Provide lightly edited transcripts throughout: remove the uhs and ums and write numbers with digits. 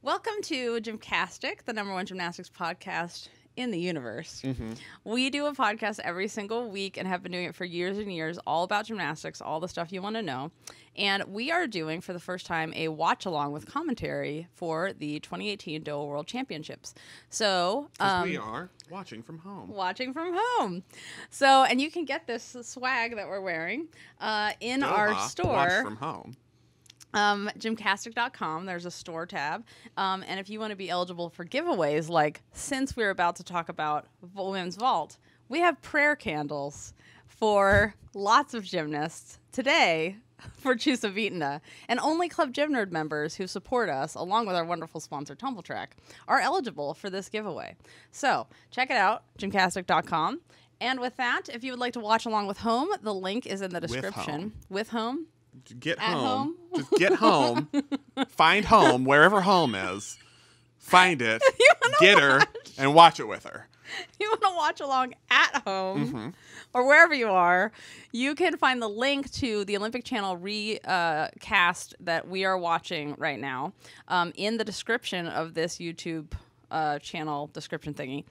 Welcome to GymCastic, the #1 gymnastics podcast in the universe. We do a podcast every single week and have been doing it for years and years, all about gymnastics, all the stuff you want to know. And we are doing, for the first time, a watch-along with commentary for the 2018 Doha World Championships. So, we are watching from home. Watching from home. So, and you can get this swag that we're wearing in our store. Watch from home. GymCastic.com. There's a store tab. And if you want to be eligible for giveaways, like since we're about to talk about women's vault, we have prayer candles for lots of gymnasts today for Chuso and only Club Gym Nerd members who support us, along with our wonderful sponsor Tumble Track, are eligible for this giveaway. So check it out, GymCastic.com. And with that, if you would like to watch along with home, the link is in the description. With home. Get At home. Just get home. Find home, wherever home is. Find it. Get her and watch it with her. You want to watch along at home or wherever you are, you can find the link to the Olympic Channel recast that we are watching right now in the description of this YouTube channel description thingy.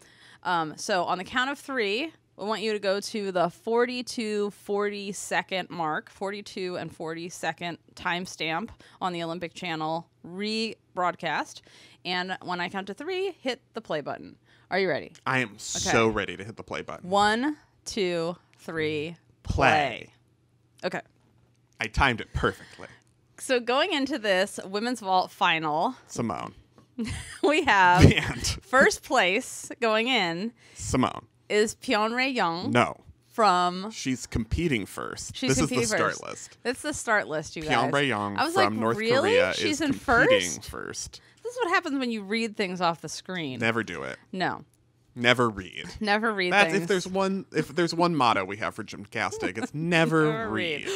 So on the count of 3, we want you to go to the 40-40 mark, 42 and 40 second timestamp on the Olympic Channel rebroadcast. And when I count to 3, hit the play button. Are you ready? I am so ready to hit the play button. 1, 2, 3, play. Okay. I timed it perfectly. So going into this women's vault final, Simone. we have And first place going in Simone. is Pyeonrae Young. No. From... She's competing first. She's this competing is the start first. list. It's the start list, you guys. Pyeonrae Young I was from like, North really? Korea She's is in competing first. This is what happens when you read things off the screen. Never do it. No. Never read. Never read That's things. if there's one motto we have for GymCastic, it's never read.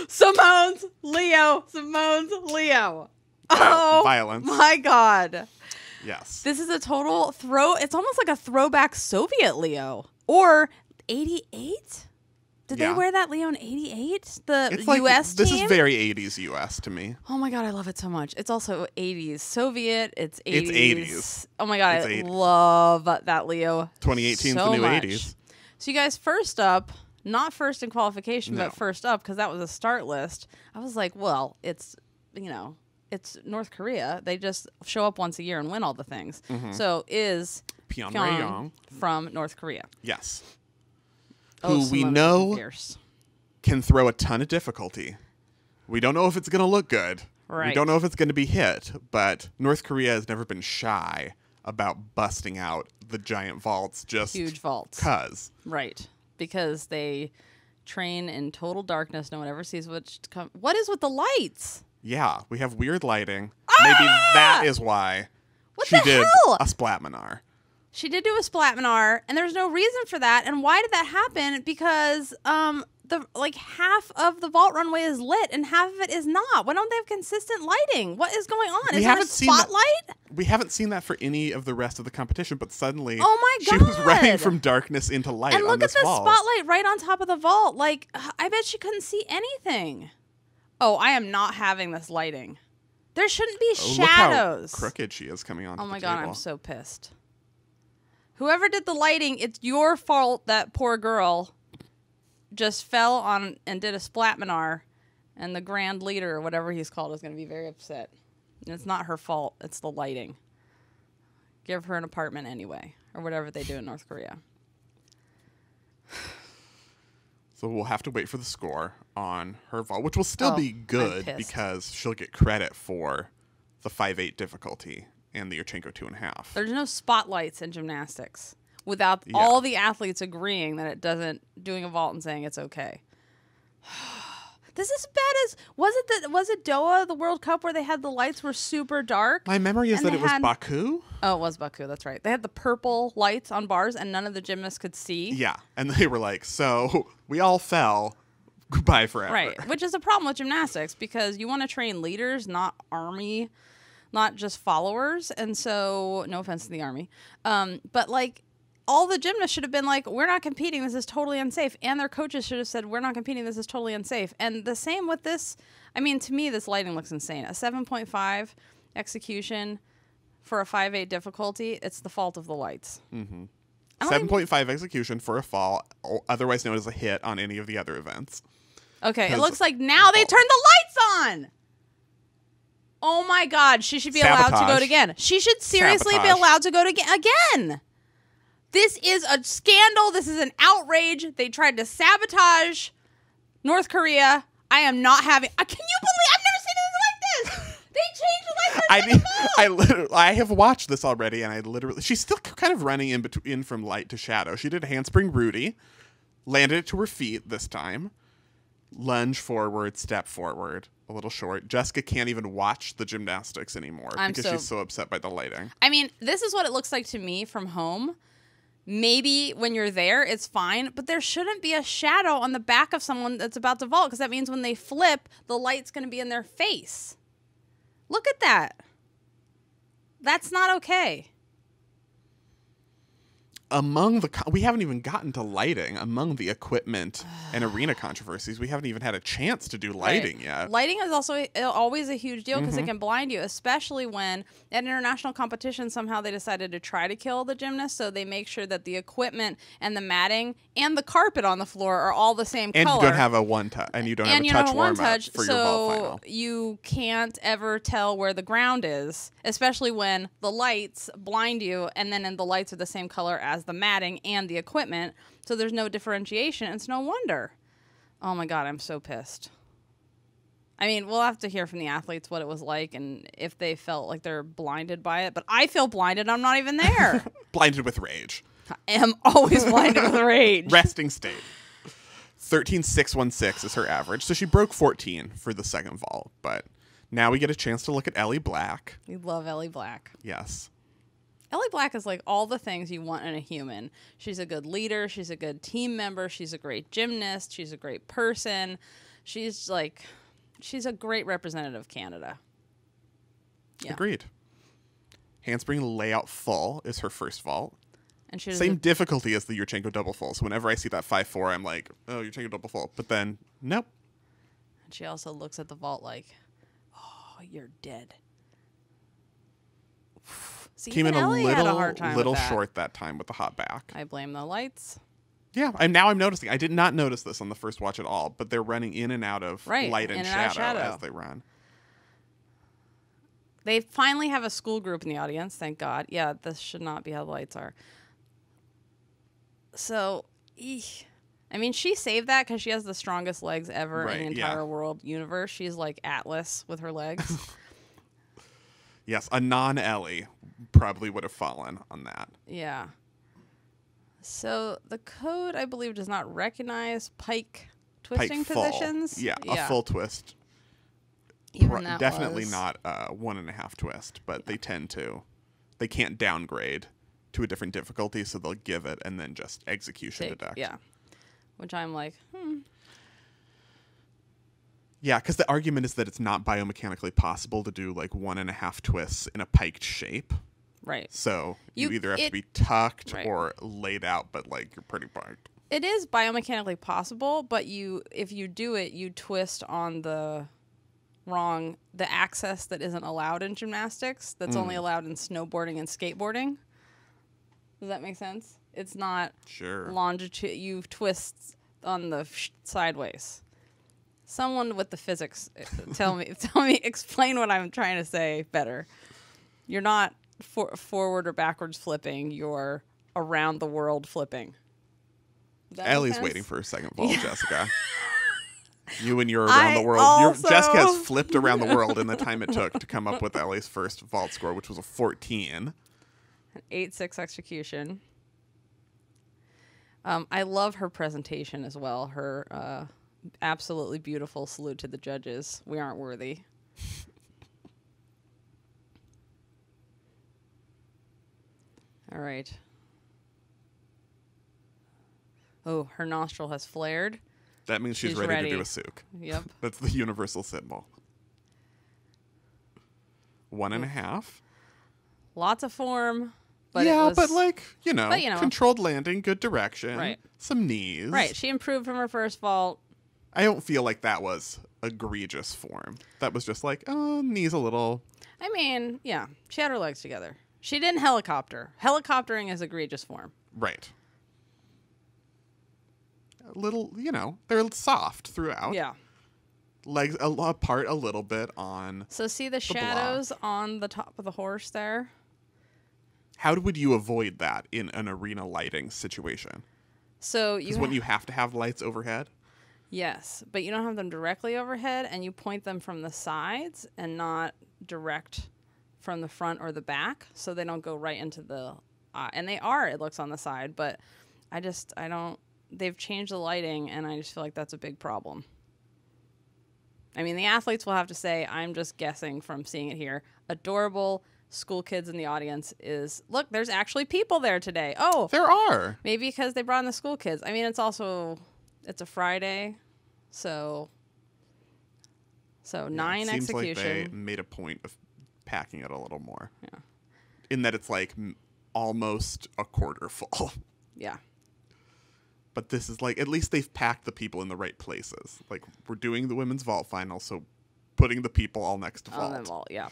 Simone's Leo. Simone's Leo. Oh, violence. My God. Yes. This is a total it's almost like a throwback Soviet Leo. Or 88? Did they wear that Leo in 88? The it's like, U.S. team? This is very 80s U.S. to me. Oh my God, I love it so much. It's also 80s Soviet. It's 80s. It's 80s. Oh my God, It's I 80s. love that Leo. 2018's so the new much. 80s. So you guys, first up, not first in qualification, No. but first up, because that was a start list. I was like, well, it's North Korea. They just show up once a year and win all the things. So is Pyeonrae Young from North Korea. Yes. Oh, who we Simone know Fierce. can throw a ton of difficulty. We don't know if it's going to look good. Right. We don't know if it's going to be hit, but North Korea has never been shy about busting out the giant vaults just Huge vaults. 'cause. Right. Because they train in total darkness. No one ever sees what is with the lights? Yeah, we have weird lighting. Maybe that is why What she the did hell? a splatminar. She did do a splatminar, and there's no reason for that. And why did that happen? Because half of the vault runway is lit and half of it is not. Why don't they have consistent lighting? What is going on? Is there a spotlight? We haven't seen that for any of the rest of the competition, but suddenly Oh my she was God. running from darkness into light And on look at this the vault. spotlight right on top of the vault. Like, I bet she couldn't see anything. Oh, I am not having this lighting. There shouldn't be Oh, shadows. look how crooked she is coming on. Oh my the God, table. I'm so pissed. Whoever did the lighting, it's your fault that poor girl just fell on and did a splatminar, and the grand leader, or whatever he's called, is going to be very upset. And it's not her fault. It's the lighting. Give her an apartment anyway, or whatever they do in North Korea. So we'll have to wait for the score on her vault, which will still be I'm good pissed. because she'll get credit for the 5.8 difficulty and the Yurchenko 2.5. There's no spotlights in gymnastics without all the athletes agreeing that it doesn't, doing a vault and saying it's okay. This is as bad as, was it Doha, the World Cup, where they had the lights were super dark? My memory is And that they it was had- Baku. Oh, it was Baku, that's right. They had the purple lights on bars and none of the gymnasts could see. Yeah, and they were like, so we all fell. Goodbye forever. Right, which is a problem with gymnastics because you want to train leaders, not army, not just followers. And so, no offense to the army, but like all the gymnasts should have been like, we're not competing, this is totally unsafe. And their coaches should have said, we're not competing, this is totally unsafe. And the same with this. I mean, to me, this lighting looks insane. A 7.5 execution for a 5.8 difficulty, it's the fault of the lights. 7.5 execution for a fall, otherwise known as a hit on any of the other events. Okay, it looks like now they turned the lights on. Oh my God, she should be allowed to go again. She should seriously be allowed to go again. This is a scandal. This is an outrage. They tried to sabotage North Korea. I am not having. Can you believe? I've never seen anything like this. They changed the lights. I have watched this already, and she's still kind of running in from light to shadow. She did a handspring Rudy, landed it to her feet this time, lunge forward, step forward, a little short. Jessica can't even watch the gymnastics anymore because she's so upset by the lighting. I mean, this is what it looks like to me from home. Maybe when you're there, it's fine, but there shouldn't be a shadow on the back of someone that's about to vault, because that means when they flip, the light's going to be in their face. Look at that. That's not okay. We haven't even gotten to lighting. Among the equipment and arena controversies, we haven't even had a chance to do lighting yet. Lighting is also always a huge deal because it can blind you, especially when at international competition somehow they decided to try to kill the gymnast, so they make sure that the equipment and the matting and the carpet on the floor are all the same color. And you don't have a one-touch, and you don't have a touch warm-up for your vault final. You can't ever tell where the ground is, especially when the lights blind you, and then the lights are the same color as the matting and the equipment, so there's no differentiation. It's no wonder. Oh my God, I'm so pissed. I mean, we'll have to hear from the athletes what it was like and if they felt like they're blinded by it, but I feel blinded. I'm not even there. Blinded with rage. I am always blinded with rage. Resting state. 13.616 is her average, so she broke 14 for the second vault, but now we get a chance to look at Ellie Black. We love Ellie Black. Yes. Ellie Black is like all the things you want in a human. She's a good leader. She's a good team member. She's a great gymnast. She's a great person. She's a great representative of Canada. Yeah. Agreed. Handspring layout full is her first vault. And she Same difficulty as the Yurchenko double full. So whenever I see that 5-4, I'm like, oh, Yurchenko double full. But then, nope. And she also looks at the vault like, oh, you're dead. See, came in a little that. short that time with the hot back. I blame the lights. Yeah, I'm noticing. I did not notice this on the first watch at all, but they're running in and out of light and shadow as they run. They finally have a school group in the audience, thank God. Yeah, this should not be how the lights are. So, I mean, she saved that because she has the strongest legs ever in the entire world universe. She's like Atlas with her legs. Yes, a non-Ellie probably would have fallen on that. Yeah. So the code, I believe, does not recognize pike twisting positions. Yeah, a full twist. Definitely not a 1.5 twist, but they tend to. They can't downgrade to a different difficulty, so they'll give it and then just execution deduct. Yeah. Which I'm like, Yeah, because the argument is that it's not biomechanically possible to do like 1.5 twists in a piked shape. Right. So you either have to be tucked or laid out, but like you're pretty piked. It is biomechanically possible, but if you do it, you twist on the axis that isn't allowed in gymnastics. That's only allowed in snowboarding and skateboarding. Does that make sense? It's not longitude. You twist on the sideways. Someone with the physics, tell me, explain what I'm trying to say better. You're not forward or backwards flipping. You're around the world flipping. Ellie's waiting for her second vault, Jessica. You and your around the world. Jessica has flipped around the world in the time it took to come up with Ellie's first vault score, which was a 14. An 8.6 execution. I love her presentation as well. Her absolutely beautiful salute to the judges. We aren't worthy. All right. Oh, her nostril has flared. That means she's ready to do a souk. Yep. That's the universal symbol. 1.5. Lots of form. But controlled landing, good direction. Right. Some knees. Right. She improved from her first vault. I don't feel like that was egregious form. That was just like, oh, knees a little. I mean, yeah, she had her legs together. She didn't helicopter. Helicoptering is egregious form. Right. A little, they're soft throughout. Yeah. Legs apart a little bit on. So see the shadows on the top of the horse there? How would you avoid that in an arena lighting situation? So Because wouldn't you have to have lights overhead? Yes, but you don't have them directly overhead, and you point them from the sides and not direct from the front or the back, so they don't go right into the and they are, it looks, on the side, but I don't, they've changed the lighting, and I just feel like that's a big problem. I mean, the athletes will have to say, I'm just guessing from seeing it here, adorable school kids in the audience is, look, there's actually people there today. Oh, there are. Maybe because they brought in the school kids. I mean, it's a Friday, so 9 seems execution. like they made a point of packing it a little more. Yeah. In that it's like almost a quarter full. Yeah. But this is like, at least they've packed the people in the right places. Like, we're doing the women's vault final, so putting the people all next to vault. On the vault, yeah.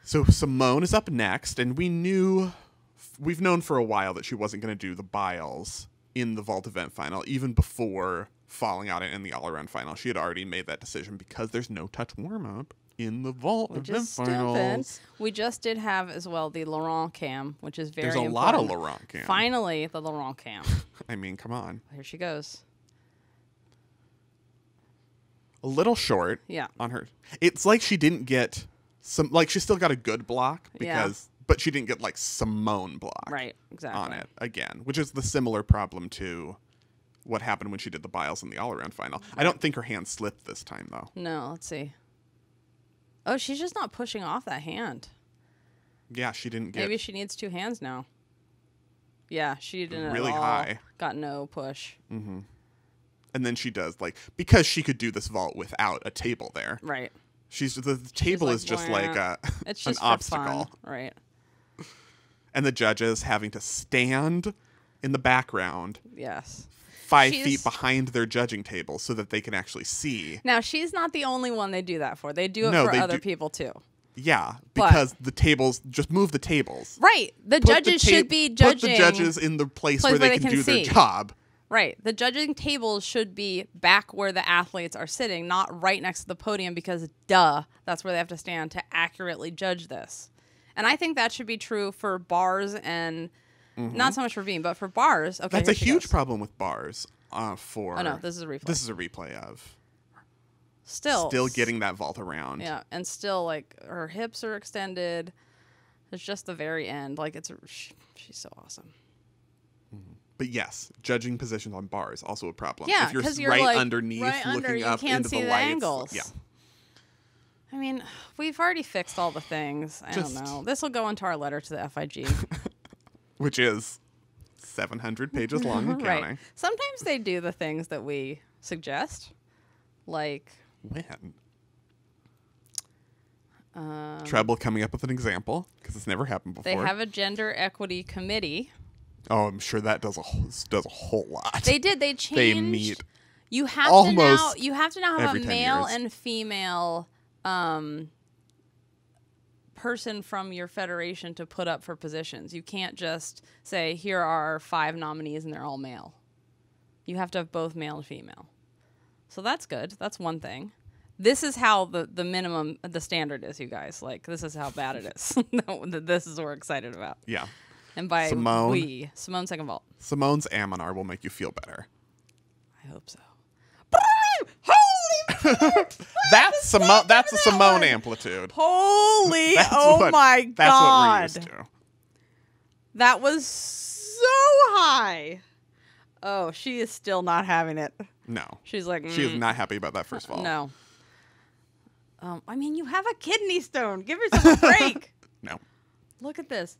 So Simone is up next, and we've known for a while that she wasn't going to do the Biles in the vault event final, even before falling out in the all-around final. She had already made that decision because there's no touch warm-up in the vault event finals. We just did have as well the Laurent cam, which is very important. There's a lot of Laurent cam. Finally, the Laurent cam. I mean, come on. Here she goes. A little short Yeah. on her. It's like she didn't get she still got a good block but she didn't get like Simone block. Right, exactly. On it again, which is the similar problem to what happened when she did the Biles in the all-around final. Right. I don't think her hand slipped this time, though. No, let's see. Oh, she's just not pushing off that hand. Yeah, she didn't get... Maybe she needs 2 hands now. Yeah, she didn't really at all. High. Got no push. Mm-hmm. And then she does, like, because she could do this vault without a table there. Right. The table is just like it's just an obstacle. Fun. Right. And the judges having to stand in the background. Yes. 5 feet behind their judging table so that they can actually see. Now, she's not the only one they do that for. They do it for other people, too. Yeah, because the tables, just move the tables. Right. The judges should be judging. Put the judges in the place where they can do their job. Right. The judging tables should be back where the athletes are sitting, not right next to the podium because, that's where they have to stand to accurately judge this. And I think that should be true for bars and not so much for beam, but for bars. Okay, that's a huge problem with bars. Oh, no, this is a replay. This is a replay of still getting that vault around. Yeah, and still like her hips are extended. It's just the very end. Like she's so awesome. Mm-hmm. But yes, judging positions on bars also a problem. Yeah, if you're right underneath, looking up into the lights. Angles. Yeah. I mean, we've already fixed all the things. I don't know. This will go into our letter to the FIG. Which is 700 pages long and counting. Right. Sometimes they do the things that we suggest. Like... When? Treble coming up with an example, because it's never happened before. They have a gender equity committee. Oh, I'm sure that does a whole lot. They did. They changed... They meet You have to now have a male and female... person from your federation to put up for positions. You can't just say, here are 5 nominees and they're all male. You have to have both male and female. So that's good. That's one thing. This is how the minimum, the standard is, you guys. Like, this is how bad it is. This is what we're excited about. Yeah. And by Simone second vault. Simone's Aminar will make you feel better. I hope so. That's a Simone amplitude. Holy, my God. That's what we're used to. That was so high. Oh, she is still not having it. No. She's like... She is not happy about that first vault. No. I mean, you have a kidney stone. Give yourself a break. No. Look at this.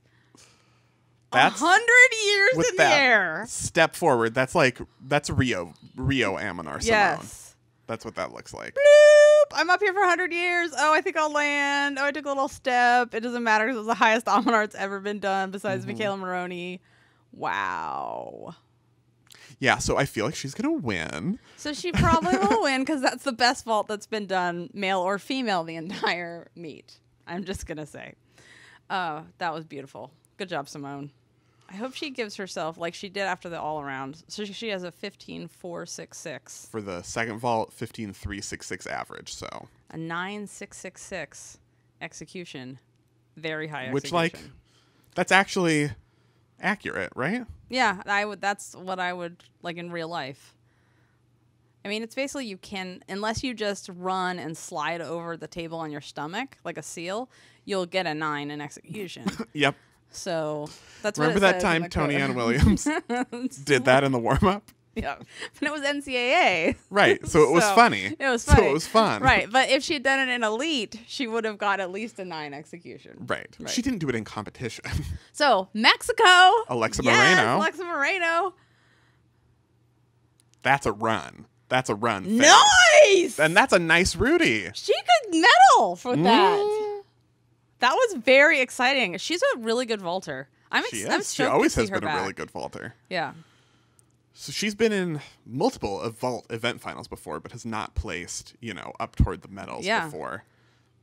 That's 100 years in the air. Step forward. That's Rio Aminar Simone. Yes. That's what that looks like. Bloop. I'm up here for 100 years. Oh, I think I'll land. Oh, I took a little step. It doesn't matter because it was the highest Aminar that's ever been done besides Michaela Moroni. Wow. Yeah, so I feel like she's going to win. So she probably will win because that's the best vault that's been done, male or female, the entire meet. I'm just going to say. That was beautiful. Good job, Simone. I hope she gives herself, like she did after the all-around. So she has a 15.466. For the second vault, 15.366 average, so. A 9.666 execution. Very high execution. Which, like, that's actually accurate, right? Yeah, that's what I would like in real life. I mean, it's basically you can, unless you just run and slide over the table on your stomach like a seal, you'll get a 9 in execution. Yep. So that's Remember what it that says in time the Tony code. Ann Williams did that in the warm-up? Yeah, but it was NCAA. Right, so it was funny. It was funny. So it was fun. Right, but if she had done it in elite, she would have got at least a 9 execution. Right. She didn't do it in competition. So, Mexico. Alexa yes, Moreno. Alexa Moreno. That's a run. That's a run. Face. Nice! And that's a nice Rudy. She could medal for that. That was very exciting. She's a really good vaulter. I'm stoked She always to see has her been a back. really good vaulter. Yeah. So she's been in multiple vault event finals before, but has not placed, up toward the medals before.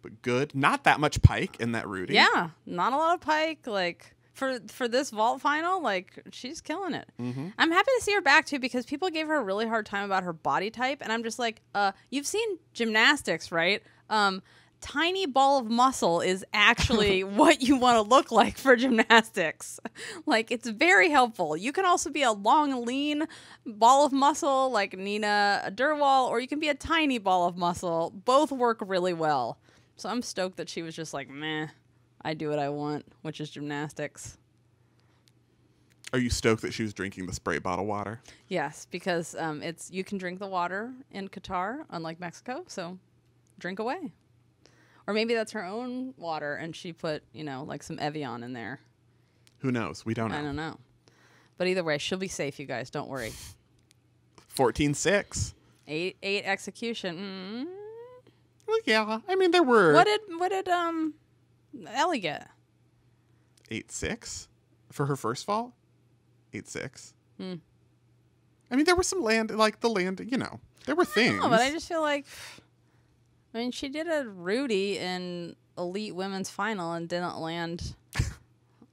But good. Not that much pike in that Rudy. Yeah. Not a lot of pike. Like, for this vault final, like, she's killing it. Mm-hmm. I'm happy to see her back, too, because people gave her a really hard time about her body type. And I'm just like, you've seen gymnastics, right? Tiny ball of muscle is actually what you want to look like for gymnastics. Like, it's very helpful. You can also be a long, lean ball of muscle like Nina Durwal, or you can be a tiny ball of muscle. Both work really well. So I'm stoked that she was just like, meh, I do what I want, which is gymnastics. Are you stoked that she was drinking the spray bottle water? Yes, because you can drink the water in Qatar, unlike Mexico, so drink away. Or maybe that's her own water, and she put, like some Evian in there. Who knows? We don't know. I don't know. But either way, she'll be safe, you guys. Don't worry. 14.6. 8 execution. Well, yeah. I mean, there were... What did Ellie get? 8.6 for her first fall? 8.6. Hmm. I mean, there were some there were things. No, but I just feel like... I mean, she did a Rudy in elite women's final and didn't land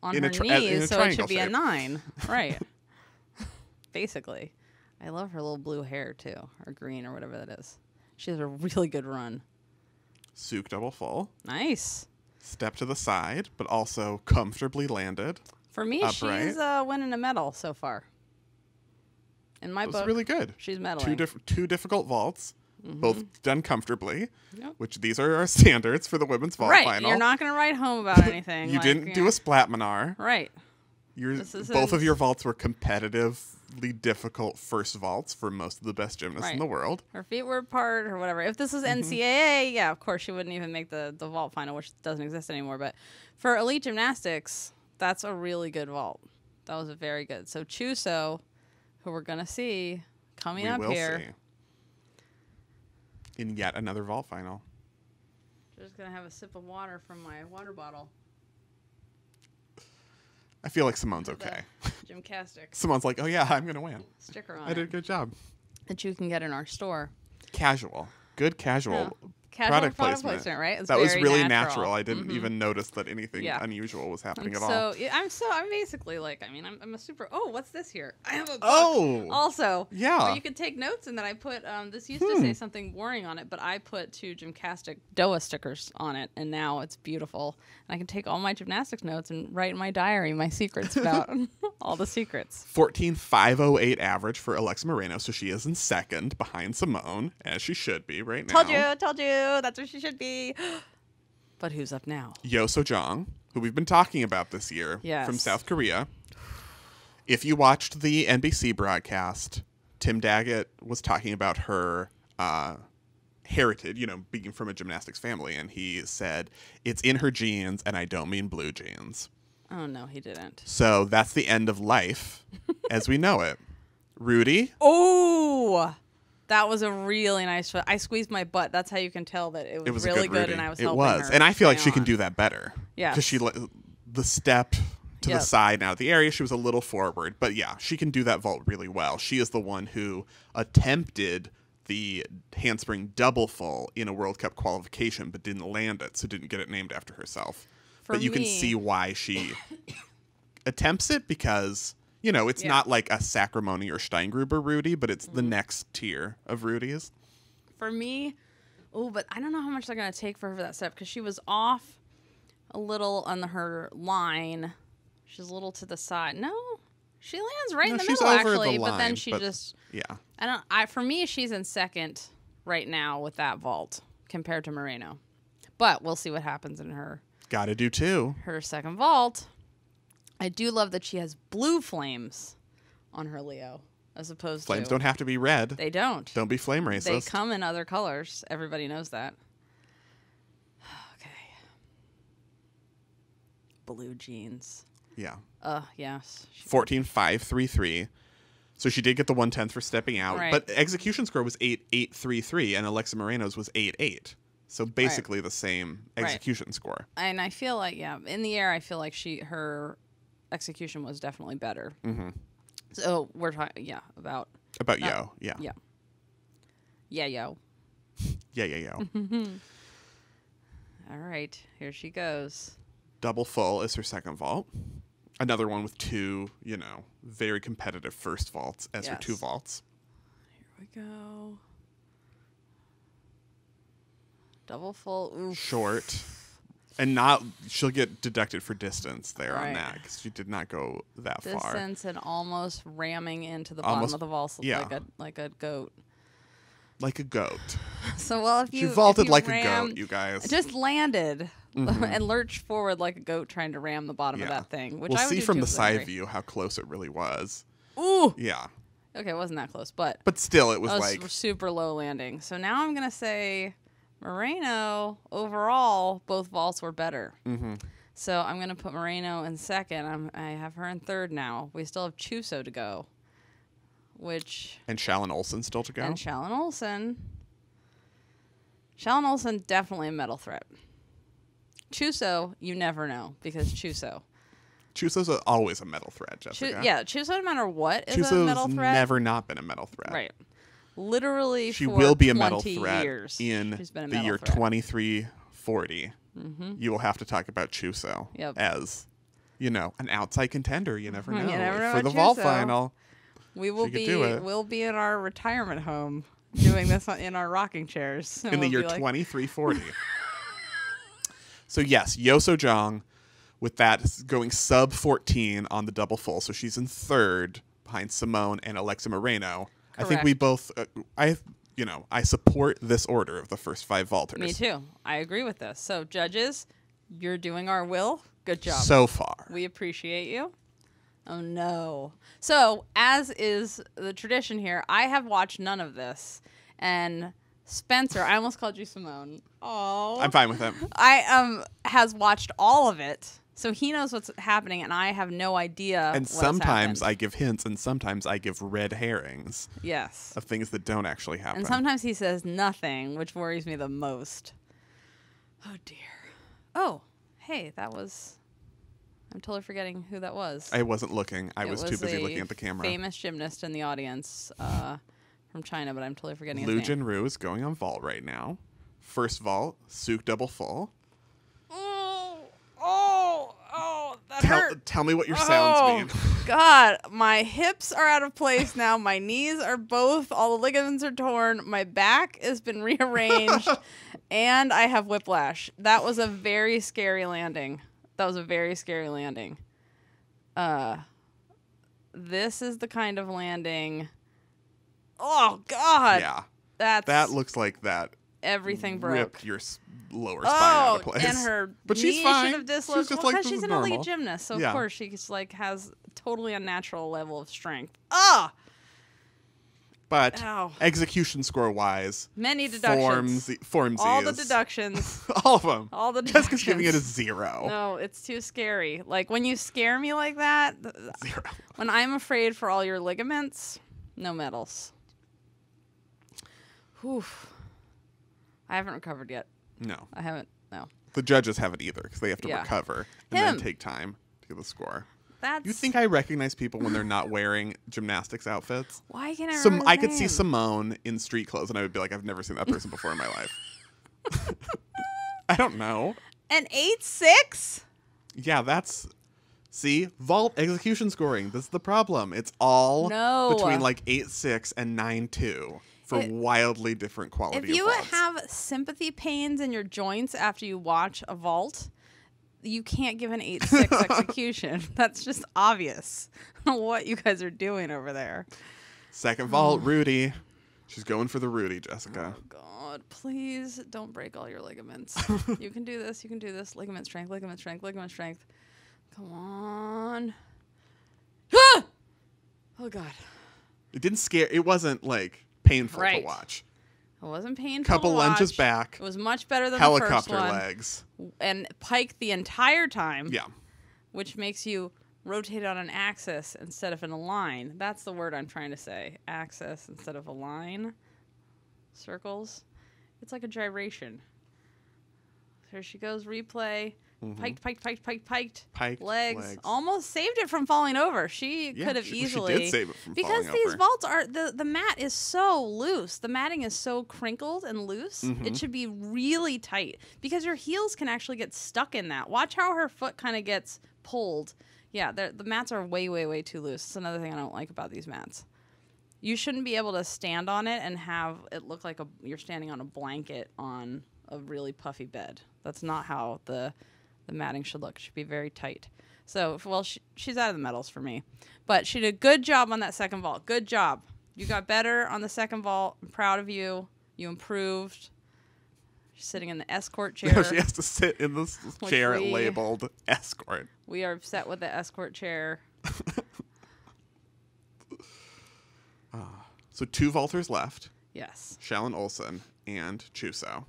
on her knees, so it should be a 9. Right. Basically. I love her little blue hair, too, or green, or whatever that is. She has a really good run. Souk double full. Nice. Step to the side, but also comfortably landed. For me, upright. She's winning a medal so far. In my book, That's really good. She's medaling. Two difficult vaults. Mm-hmm. Both done comfortably, which these are our standards for the women's vault final. You're not going to write home about anything. You didn't do a splat manar. Right. Both of your vaults were competitively difficult first vaults for most of the best gymnasts in the world. Her feet were apart or whatever. If this was NCAA, yeah, of course she wouldn't even make the vault final, which doesn't exist anymore. But for elite gymnastics, that's a really good vault. That was a very good. So Chuso, who we're going to see coming up here. See. In yet another vault final. Just going to have a sip of water from my water bottle. I feel like Simone's okay. GymCastic. Simone's like, oh yeah, I'm going to win. Sticker on I did a good job. That you can get in our store. Casual. Good casual. Casual product placement, right? It's that was really natural. I didn't even notice that anything unusual was happening at all. I'm basically like, I mean, I'm a super, what's this here? I have a book also. Yeah. Where you could take notes, and then I put, this used to say something boring on it, but I put 2 GymCastic DOA stickers on it, and now it's beautiful. And I can take all my gymnastics notes and write in my diary my secrets about all the secrets. 14.508 average for Alexa Moreno, so she is in second behind Simone, as she should be right now. Told you. That's where she should be. But who's up now? Yo So-jong, who we've been talking about this year from South Korea. If you watched the NBC broadcast, Tim Daggett was talking about her heritage, being from a gymnastics family, and he said, it's in her genes, and I don't mean blue jeans. Oh, no, he didn't. So that's the end of life as we know it. Rudy? Oh! That was a really nice shot. I squeezed my butt. That's how you can tell that it was really good, and I was helping her. And I feel like she can do that better. Yeah. Because the step to the side and out of the area. She was a little forward. But yeah, she can do that vault really well. She is the one who attempted the handspring double full in a World Cup qualification, but didn't land it, so didn't get it named after herself. But you can see why she attempts it, because, you know, it's not like a Sacramone or Steingruber Rudy, but it's the next tier of Rudies. For me, but I don't know how much they're going to take for her for that step, because she was off a little on her line. She's a little to the side. No, she lands right in the middle, actually, but then she just... Yeah. For me, she's in second right now with that vault compared to Moreno. But we'll see what happens in her... Gotta do two. Her second vault. I do love that she has blue flames on her Leo, as opposed to... Flames don't have to be red. They don't. Don't be flame racist. They come in other colors. Everybody knows that. Okay. Blue jeans. Yeah. Yes. 14.533. So she did get the 1/10 for stepping out. Right. But execution score was 8.833, and Alexa Moreno's was 8.8. So basically the same execution score. And I feel like, in the air, I feel like her execution was definitely better. Mm-hmm. So we're talking, about yo, yeah. Yeah. Yeah, yo. Yo. All right, here she goes. Double full is her second vault. Another one with two, very competitive first vaults as her two vaults. Here we go. Double full. Oof. Short. And she'll get deducted for distance there on that, because she did not go that far. Distance and almost ramming into the bottom of the vault like a goat. Like a goat. So, she vaulted like a goat, you guys. Just landed and lurched forward like a goat trying to ram the bottom of that thing. Which we'll I would see do from too, the side view how close it really was. Ooh. Yeah. Okay, it wasn't that close, but still, it was super low landing. So now I'm gonna say Moreno overall, both vaults were better. Mm-hmm. So I'm gonna put Moreno in second. I have her in third now. We still have Chuso to go. And Shalyn Olsen still to go. And Shalyn Olsen. Shalyn Olsen, definitely a medal threat. Chuso, you never know, because Chuso. Chuso's always a medal threat, Jessica. Chuso, no matter what, is Chuso's a medal threat. Never not been a medal threat. Right. Literally, she for will be a 20 medal threat years, in the year 2340. Mm-hmm. You will have to talk about Chuso as, an outside contender. You never know. You never know for the Chuso. vault final. We'll be in our retirement home doing this in our rocking chairs. In the year 2340. So yes, Yo So-jong with that going sub 14 on the double full. So she's in third behind Simone and Alexa Moreno. Correct. I think we both, I support this order of the first five vaulters. Me too. I agree with this. So judges, you're doing our will. Good job. So far. We appreciate you. Oh, no. So, as is the tradition here, I have watched none of this. And Spencer, I almost called you Simone. Oh. I'm fine with it. Has watched all of it. So he knows what's happening, and I have no idea. And sometimes I give hints, and sometimes I give red herrings. Yes. Of things that don't actually happen. And sometimes he says nothing, which worries me the most. Oh, dear. Oh, hey, that was... I'm totally forgetting who that was. I wasn't looking. I was too busy looking at the camera. Famous gymnast in the audience from China, but I'm totally forgetting his Liu name. Jinru is going on vault right now. First vault, Sook double full. That hurt. Tell me what your sounds mean. God, my hips are out of place now. My knees are both. All the ligaments are torn. My back has been rearranged, and I have whiplash. That was a very scary landing. This is the kind of landing. Oh, God. Yeah. That looks like that. Everything broke. Ripped your lower spine out of place. And her but knee she's fine. should have dislocated. She's just Because she's an elite gymnast, so of course she's has totally unnatural level of strength. But execution score wise, many deductions. Formsies. All the deductions. All of them. All the deductions. Jessica's giving it a 0. No, it's too scary. Like when you scare me like that, 0. When I'm afraid for all your ligaments, no medals. Whew. I haven't recovered yet. No. I haven't. No. The judges haven't either because they have to recover and then take time. to get the score. That's You think I recognize people when they're not wearing gymnastics outfits? why can't I remember his I could see name? Simone in street clothes, and I would be like, I've never seen that person before in my life. I don't know. An 8.6? Yeah, that's... See? Vault execution scoring. This is the problem. It's all between like 8.6 and 9.2 for wildly different quality If you of vaults. have sympathy pains in your joints after you watch a vault, you can't give an 8.6 execution. That's just obvious what you guys are doing over there. Second vault, Rudy. She's going for the Rudy, Jessica. Oh, God. Please don't break all your ligaments. You can do this. You can do this. Ligament strength, ligament strength, ligament strength. Come on. Ah! Oh, God. It didn't scare. It wasn't like painful to watch. It wasn't painful Couple to watch. lunges back. It was much better than Helicopter the first one. legs. And pike the entire time. Yeah. Which makes you rotate on an axis instead of in a line. That's the word I'm trying to say. Axis instead of a line. Circles. It's like a gyration. Here she goes. Replay. Piked, piked, piked, piked, piked. Piked legs. Almost saved it from falling over. She could have easily. She did save it from because falling these over. vaults are the mat is so loose. The matting is so crinkled and loose. It should be really tight because your heels can actually get stuck in that. Watch how her foot kind of gets pulled. Yeah, the mats are way, way, way too loose. It's another thing I don't like about these mats. You shouldn't be able to stand on it and have it look like you're standing on a blanket on a really puffy bed. That's not how the matting should look. It should be very tight. So, well, she's out of the medals for me. But she did a good job on that second vault. Good job. You got better on the second vault. I'm proud of you. You improved. She's sitting in the escort chair. No, she has to sit in this chair labeled escort. We are upset with the escort chair. So 2 vaulters left. Yes. Shallon Olsen and Chuso.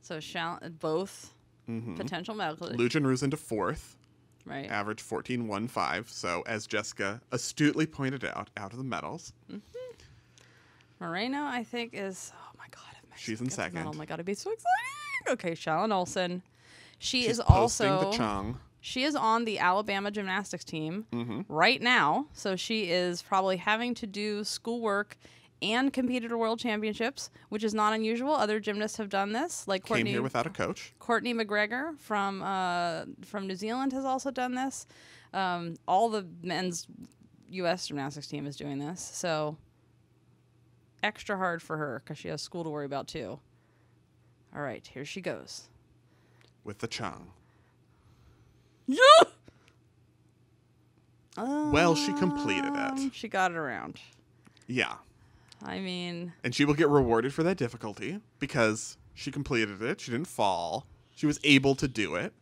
So both potential medals. Lujan Ruse into 4th. Right. Average 14.15. So as Jessica astutely pointed out of the medals. Moreno, I think, is... Oh, my God. If Mexico She's in gets a medal, second. oh, my God. It'd be so exciting. Okay, Shallon Olsen. She's is posting also... the chung. She is on the Alabama gymnastics team right now. So she is probably having to do schoolwork and compete at World Championships, which is not unusual. Other gymnasts have done this. Like Came here without a coach. Courtney McGregor from New Zealand has also done this. All the men's U.S. gymnastics team is doing this. So extra hard for her because she has school to worry about too. All right, here she goes. With the chung. Yeah! Well, she completed it. She got it around. Yeah. I mean... And she will get rewarded for that difficulty because she completed it. She didn't fall. She was able to do it.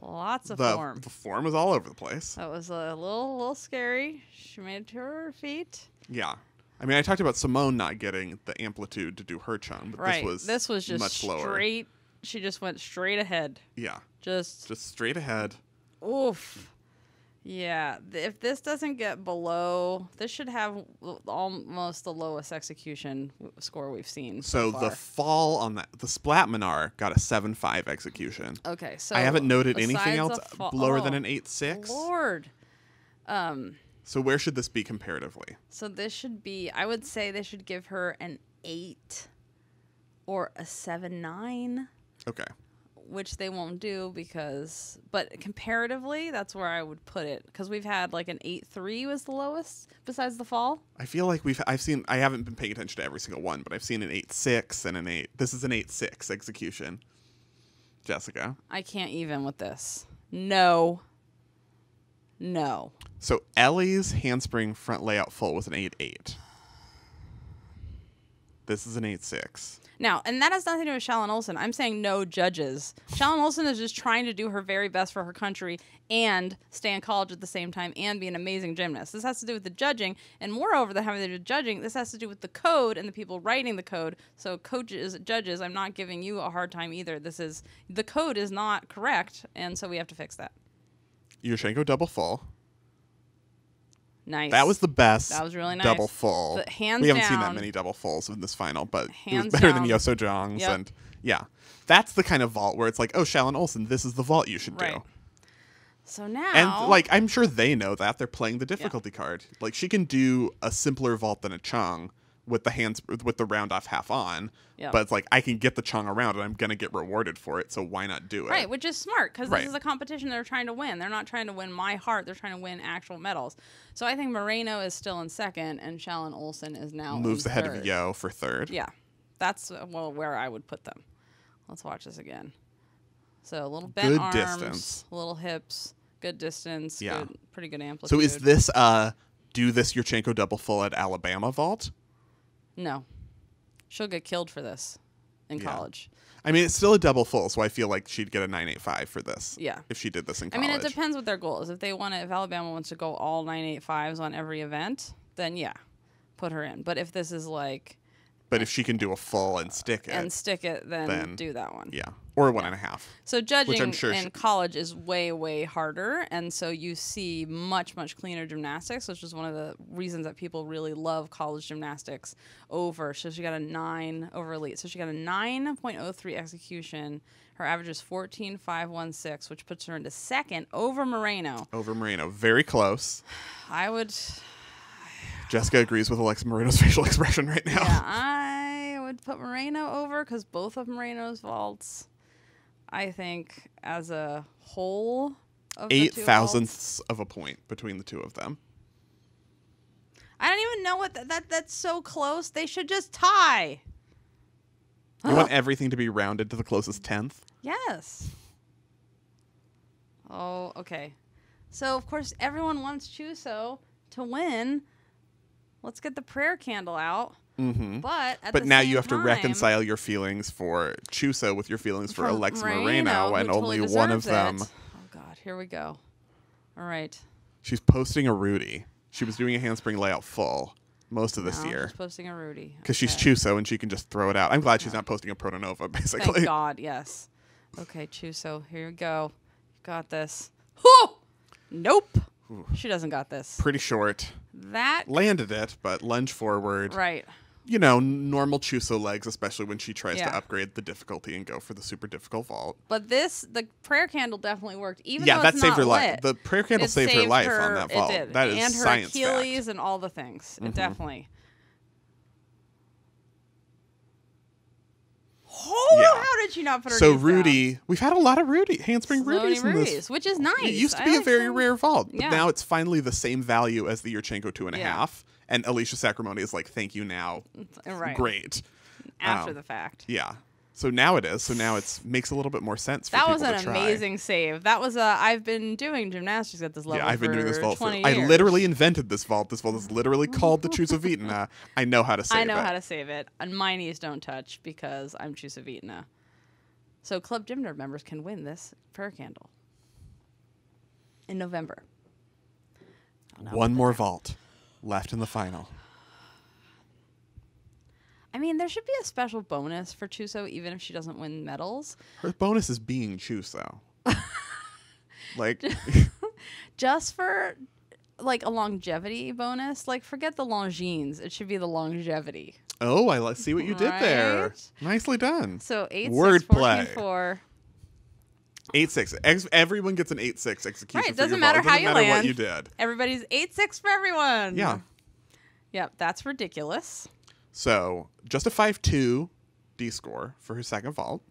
Lots of form. The form was all over the place. That was a little scary. She made it to her feet. Yeah. I mean, I talked about Simone not getting the amplitude to do her chung, but this was just much lower. Straight. She just went straight ahead. Yeah. Just straight ahead. Oof. Yeah. If this doesn't get below, this should have almost the lowest execution score we've seen. So far. the fall on the splat Minar got a 7.5 execution. Okay. So I haven't noted anything besides else lower than an 8.6. Lord. So where should this be comparatively? So this should be, I would say they should give her an 8 or a 7.9. Okay. Which they won't do but comparatively, that's where I would put it. Because we've had like an 8.3 was the lowest besides the fall. I feel like I haven't been paying attention to every single one, but I've seen an 8.6 and an 8. This is an 8.6 execution. Jessica. I can't even with this. No. So Ellie's handspring front layout full was an 8.8. This is an 8.6. Now, and that has nothing to do with Shallon Olsen. I'm saying no judges. Shallon Olsen is just trying to do her very best for her country and stay in college at the same time and be an amazing gymnast. This has to do with the judging, and moreover than having to do with judging, this has to do with the code and the people writing the code. So judges, I'm not giving you a hard time either. The code is not correct, and so we have to fix that. Yurchenko double full. Nice. That was the best. That was really nice. Double full. Hands we haven't down, seen that many double fulls in this final, but it was hands better down. than Yoso Jong's. Yep. And yeah, that's the kind of vault where it's like, oh, Shallon Olsen, this is the vault you should do. So now, And like I'm sure they know that they're playing the difficulty card. Like she can do a simpler vault than a chung with the round off half on. Yep. But it's like I can get the chung around and I'm gonna get rewarded for it. So why not do it? Right, which is smart because Right. this is a competition they're trying to win. They're not trying to win my heart. They're trying to win actual medals. So I think Moreno is still in second, and Shallon Olsen is now Moves in ahead third. of Yo for third. Yeah, that's where I would put them. Let's watch this again. So a little bent Good arms, distance. little hips, good distance, Yeah. pretty good amplitude. So is this do this Yurchenko double full at Alabama vault? No, she'll get killed for this in Yeah. college. I mean, it's still a double full, so I feel like she'd get a 985 for this. Yeah. If she did this in I college. mean, it depends what their goal is. If Alabama wants to go all 985s on every event, then yeah, put her in. But if this is like But if she can do a full and stick it, then do that one. yeah, or a 1.5. So judging I'm sure in college is way, way harder, and so you see much, much cleaner gymnastics, which is one of the reasons that people really love college gymnastics over. So she got a 9 over elite. So she got a 9.03 execution. Her average is 14.516, which puts her into second over Moreno. Over Moreno, very close. I would... Jessica agrees with Alexa Moreno's facial expression right now. Yeah, I would put Moreno over because both of Moreno's vaults, I think, as a whole, of the 8 two thousandths of a point between the two of them. I don't even know what that's so close. They should just tie. You want everything to be rounded to the closest tenth? Yes. Oh, okay. So of course everyone wants Chuso to win. Let's get the prayer candle out. Mm-hmm. But now you have to reconcile your feelings for Chuso with your feelings for Alexa Moreno, and only one of them. Oh God, here we go. All right. She's posting a Rudy. She was doing a handspring layout full most of this year. She's posting a Rudy. Because she's Chuso and she can just throw it out. I'm glad she's not posting a Protonova, basically. Thank God, yes. Okay, Chuso, here we go. You got this. Whew! Nope. Ooh. She doesn't got this. Pretty short. That Landed it, but lunge forward. right. You know, normal Chuso legs, especially when she tries Yeah. to upgrade the difficulty and go for the super difficult vault. But the prayer candle definitely worked. Even Yeah, though that it's saved not her life. lit, The prayer candle it saved her life on that vault. It did. That is and her science Achilles fact. and all the things. It definitely. Oh, Yeah. how did she not put her So knees Rudy, we've had a lot of handspring down? Rudies in this. Rudies, which is nice. It used to I be a like very them. rare vault, but Yeah. now it's finally the same value as the Yurchenko 2.5. Yeah. And Alicia Sacramone is like, thank you now. Right. Great. After the fact. Yeah. So now it is. So now it's makes a little bit more sense for That people was an to try. amazing save. That was I've been doing gymnastics at this level. Yeah, I've been doing this vault for 20 I years. literally invented this vault. This vault is literally called the Chusovitna. I know how to save it. I know how to save it. And my knees don't touch because I'm Chusovitna. So Club Gym Nerd members can win this prayer candle in November. One more vault left in the final. I mean, there should be a special bonus for Chuso even if she doesn't win medals. Her bonus is being Chuso. Like, Just for like a longevity bonus. Like forget the Longines. It should be the longevity. oh, I see what you did there. Right? Nicely done. So 8-6, Wordplay. 14-4. 8-6. Everyone gets an 8-6 execution. Right, for doesn't your matter vault. how Doesn't you matter what land. you did. Everybody's 8-6 for everyone. Yeah. Yep, that's ridiculous. So just a 5-2 D score for her second vault,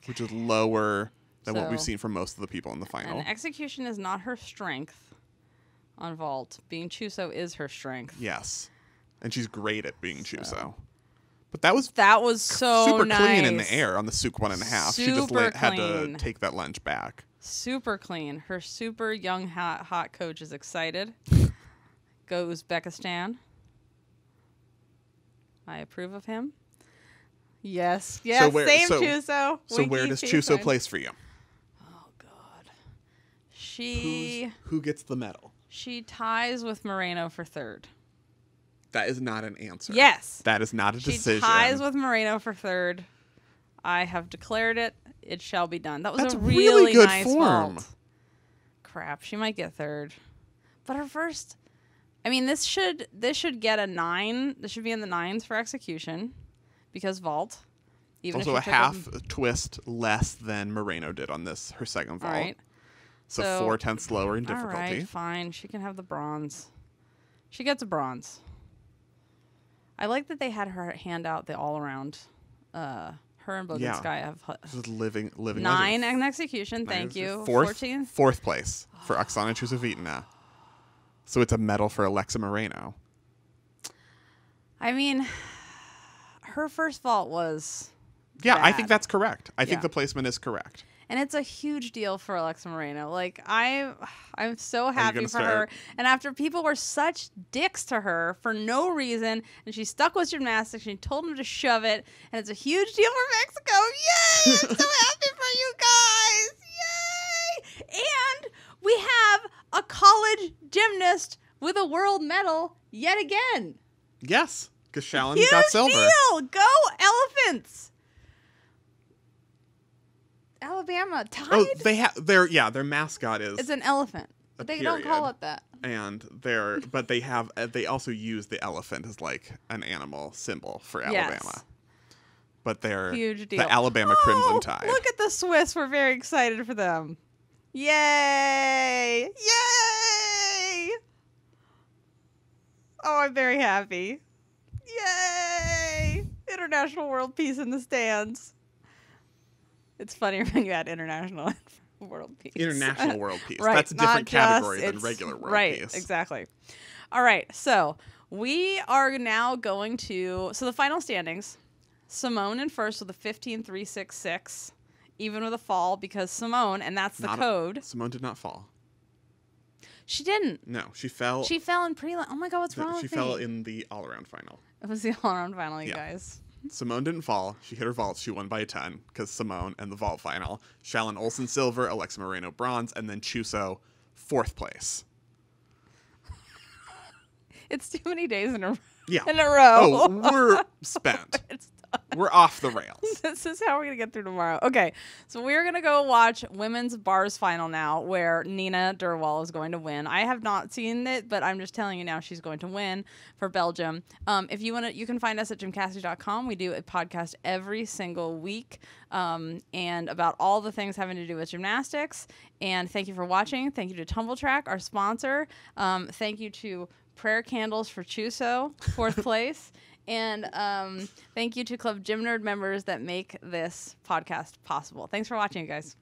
which is lower than what we've So- seen from most of the people in the final. And execution is not her strength on vault. Being Chuso is her strength. Yes. And she's great at being Chuso. But that was so super nice. clean in the air on the Souk 1.5. She just Super had to clean. take that lunge back. Super clean. Her super young hot coach is excited. Go Uzbekistan. I approve of him. Yes. Yes. So where- same so- Chuso. So where does Chuso place for you? Oh God. She Who gets the medal? she ties with Moreno for third. That is not an answer. Yes. That is not a She decision. ties with Moreno for third. I have declared it. It shall be done. That was That's a really really good nice form. vault. Crap, she might get third. But her first, I mean, this should get a 9. This should be in the 9s for execution because vault. Even Also if a she took half twist less than Moreno did on this, her second All vault. right. So 4/10 lower in difficulty. All right, fine. She can have the bronze. She gets a bronze. I like that they had her hand out the all-around. Her and Bogan Sky have just living 9 in execution. Thank you. 14? Fourth place for Oksana Chusovitina. So it's a medal for Alexa Moreno. I mean, her first vault was bad. I think that's correct. I think the placement is correct. And it's a huge deal for Alexa Moreno. Like, I'm so happy for her. And after people were such dicks to her for no reason, and she stuck with gymnastics, she told them to shove it, and it's a huge deal for Mexico. Yay! I'm so happy for you guys. Yay! And we have a college gymnast with a world medal yet again. Yes, because Shallon got silver. Huge deal! Go Elephants! Alabama tied. Oh, their mascot is. It's an elephant, but they don't call it that. And they also use the elephant as like an animal symbol for Alabama. Yes. But they're huge deal. The Alabama Crimson Tide. Look at the Swiss. We're very excited for them. Yay! Yay! Oh, I'm very happy. Yay! International world peace in the stands. It's funnier when you add international and world peace. International world peace. Right, That's a different category than regular world peace. Right, exactly. All right, so we are now going to... So the final standings. Simone in first with a 15.366, even with a fall, because Simone, and that's the code. Simone did not fall. She didn't. No, she fell. She fell in prelim. Oh my God, what's wrong with me? She fell in the all-around final. It was the all-around final, you guys. Simone didn't fall. She hit her vaults. She won by a ton because Simone and the vault final. Shallon Olsen silver, Alexa Moreno bronze, and then Chuso 4th place. It's too many days in a row. Oh, we're spent. We're off the rails. This is how we're going to get through tomorrow. Okay, so we're going to go watch women's bars final now, where Nina Derwall is going to win. I have not seen it, but I'm just telling you now she's going to win for Belgium. If you want to, you can find us at GymCastic.com. We do a podcast every single week and about all the things having to do with gymnastics. And thank you for watching. Thank you to Tumble Track, our sponsor. Thank you to Prayer Candles for Chuso, 4th place. And thank you to Club Gym Nerd members that make this podcast possible. Thanks for watching, you guys.